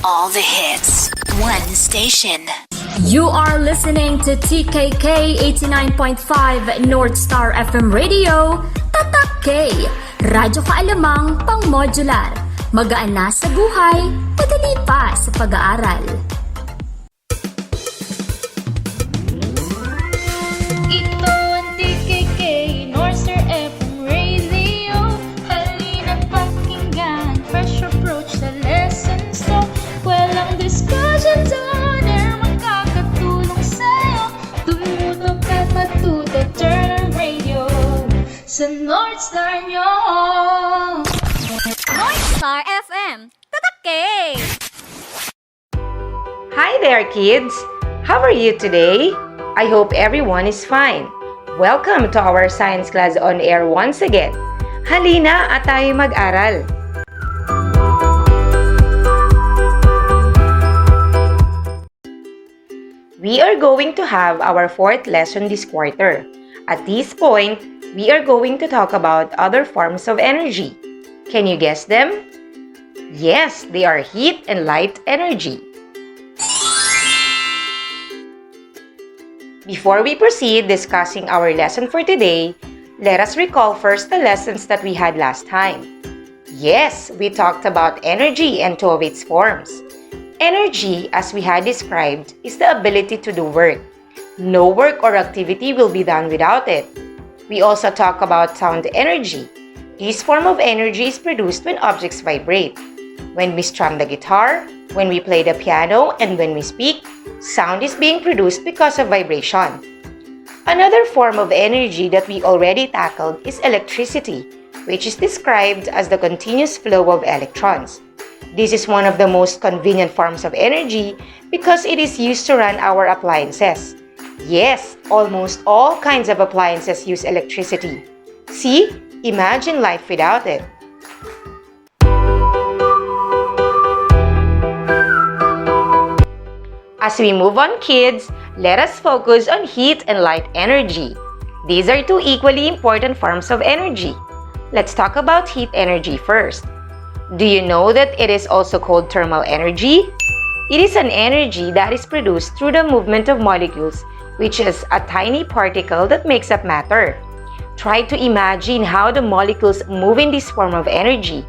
All the hits. One station. You are listening to TKK 89.5 North Star FM Radio, Tatak K. Radyo Kaalamang Pang-modular. Magaan na sa buhay, madali pa sa pag-aaral. Ito ang TKK North Star FM Radio. Halina't pakinggan, fresh approach sa lessons to. Walang discussions on air, makakatulong sa'yo. Tumutok at matuto, turn on radio sa North Star nyo. North Star FM, Tatakay! Hi there, kids! How are you today? I hope everyone is fine. Welcome to our science class on air once again. Halina at tayo mag-aral. We are going to have our fourth lesson this quarter. At this point, we are going to talk about other forms of energy. Can you guess them? Yes, they are heat and light energy. Before we proceed discussing our lesson for today, let us recall first the lessons that we had last time. Yes, we talked about energy and two of its forms. Energy, as we had described, is the ability to do work. No work or activity will be done without it. We also talk about sound energy. This form of energy is produced when objects vibrate. When we strum the guitar, when we play the piano, and when we speak, sound is being produced because of vibration. Another form of energy that we already tackled is electricity, which is described as the continuous flow of electrons. This is one of the most convenient forms of energy because it is used to run our appliances. Yes, almost all kinds of appliances use electricity. See, imagine life without it. As we move on, kids, let us focus on heat and light energy. These are two equally important forms of energy. Let's talk about heat energy first. Do you know that it is also called thermal energy? It is an energy that is produced through the movement of molecules, which is a tiny particle that makes up matter. Try to imagine how the molecules move in this form of energy.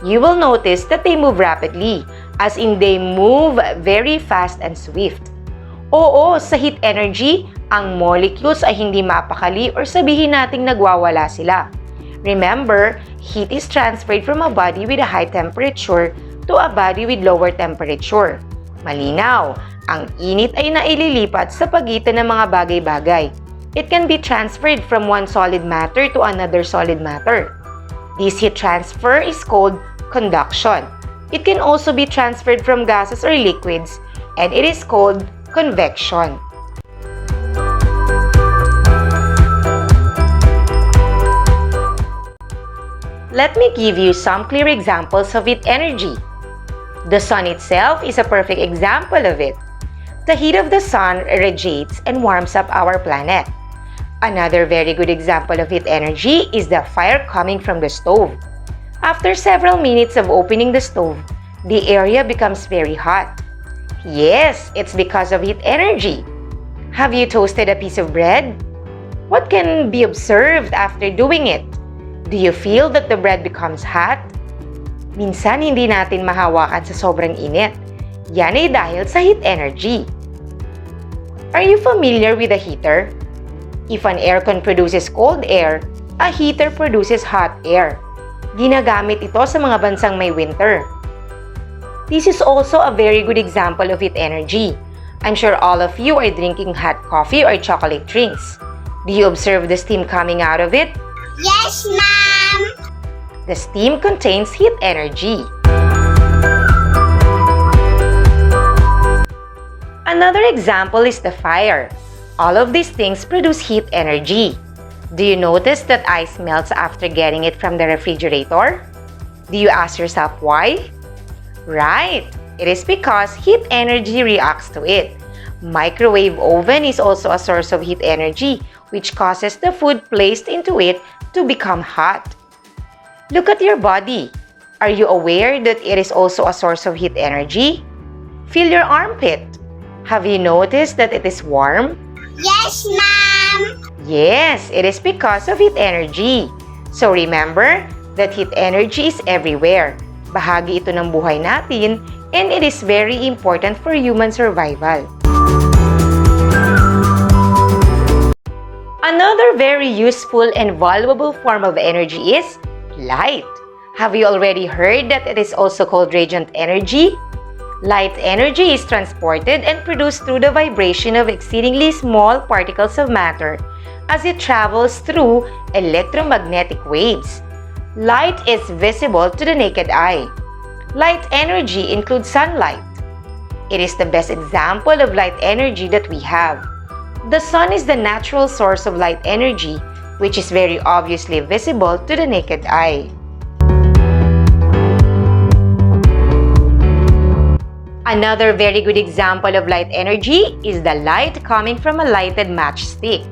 You will notice that they move rapidly, as in they move very fast and swift. Oo, sa heat energy, ang molecules ay hindi mapakali or sabihin nating nagwawala sila. Remember, heat is transferred from a body with a high temperature to a body with lower temperature. Malinaw, ang init ay naililipat sa pagitan ng mga bagay-bagay. It can be transferred from one solid matter to another solid matter. This heat transfer is called conduction. It can also be transferred from gases or liquids, and it is called convection. Let me give you some clear examples of heat energy. The sun itself is a perfect example of it. The heat of the sun radiates and warms up our planet. Another very good example of heat energy is the fire coming from the stove. After several minutes of opening the stove, the area becomes very hot. Yes, it's because of heat energy. Have you toasted a piece of bread? What can be observed after doing it? Do you feel that the bread becomes hot? Minsan hindi natin mahawakan sa sobrang init. Yan ay dahil sa heat energy. Are you familiar with a heater? If an aircon produces cold air, a heater produces hot air. Ginagamit ito sa mga bansang may winter. This is also a very good example of heat energy. I'm sure all of you are drinking hot coffee or chocolate drinks. Do you observe the steam coming out of it? Yes, ma'am! The steam contains heat energy. Another example is the fire. All of these things produce heat energy. Do you notice that ice melts after getting it from the refrigerator? Do you ask yourself why? Right! It is because heat energy reacts to it. Microwave oven is also a source of heat energy, which causes the food placed into it to become hot. Look at your body. Are you aware that it is also a source of heat energy? Feel your armpit. Have you noticed that it is warm? Yes, Mom. Yes, it is because of heat energy. So remember that heat energy is everywhere. Bahagi ito ng buhay natin and it is very important for human survival. Another very useful and valuable form of energy is light. Have you already heard that it is also called radiant energy? Light energy is transported and produced through the vibration of exceedingly small particles of matter as it travels through electromagnetic waves. Light is visible to the naked eye. Light energy includes sunlight. It is the best example of light energy that we have. The sun is the natural source of light energy, which is very obviously visible to the naked eye. Another very good example of light energy is the light coming from a lighted matchstick,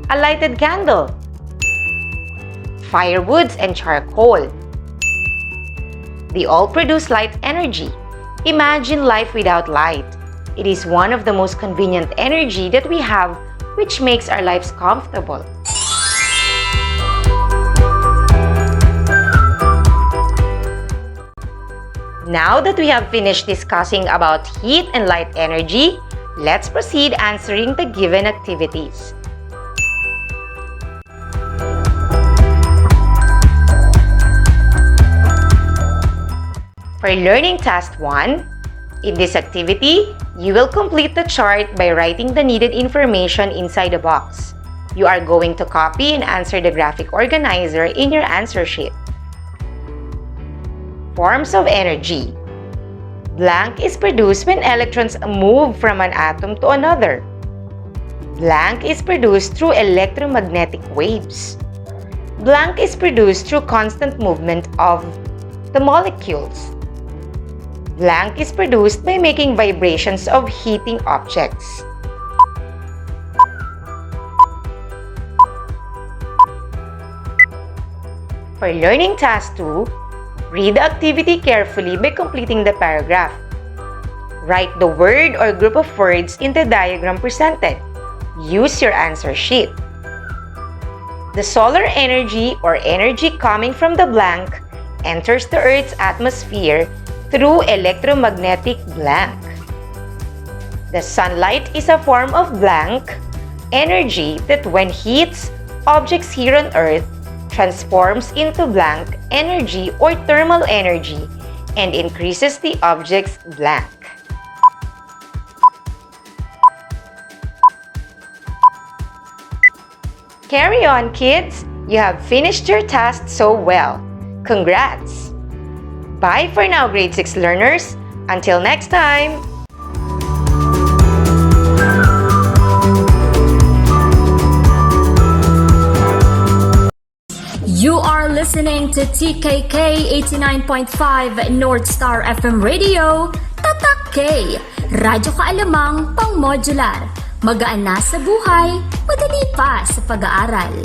a lighted candle, firewoods, and charcoal. They all produce light energy. Imagine life without light. It is one of the most convenient energy that we have, which makes our lives comfortable. Now that we have finished discussing about heat and light energy, let's proceed answering the given activities. For learning task 1, in this activity, you will complete the chart by writing the needed information inside the box. You are going to copy and answer the graphic organizer in your answer sheet. Forms of energy. Blank is produced when electrons move from an atom to another. Blank is produced through electromagnetic waves. Blank is produced through constant movement of the molecules. Blank is produced by making vibrations of heating objects. For learning task 2, read the activity carefully by completing the paragraph. Write the word or group of words in the diagram presented. Use your answer sheet. The solar energy or energy coming from the blank enters the Earth's atmosphere through electromagnetic blank. The sunlight is a form of blank energy that when heats objects here on Earth transforms into blank energy or thermal energy and increases the object's blank. Carry on, kids! You have finished your task so well. Congrats! Bye for now, grade 6 learners. Until next time! You are listening to TKK 89.5 North Star FM Radio, Tatak K, radyo kaalamang pang modular. Magaan na sa buhay, madali pa sa pag-aaral.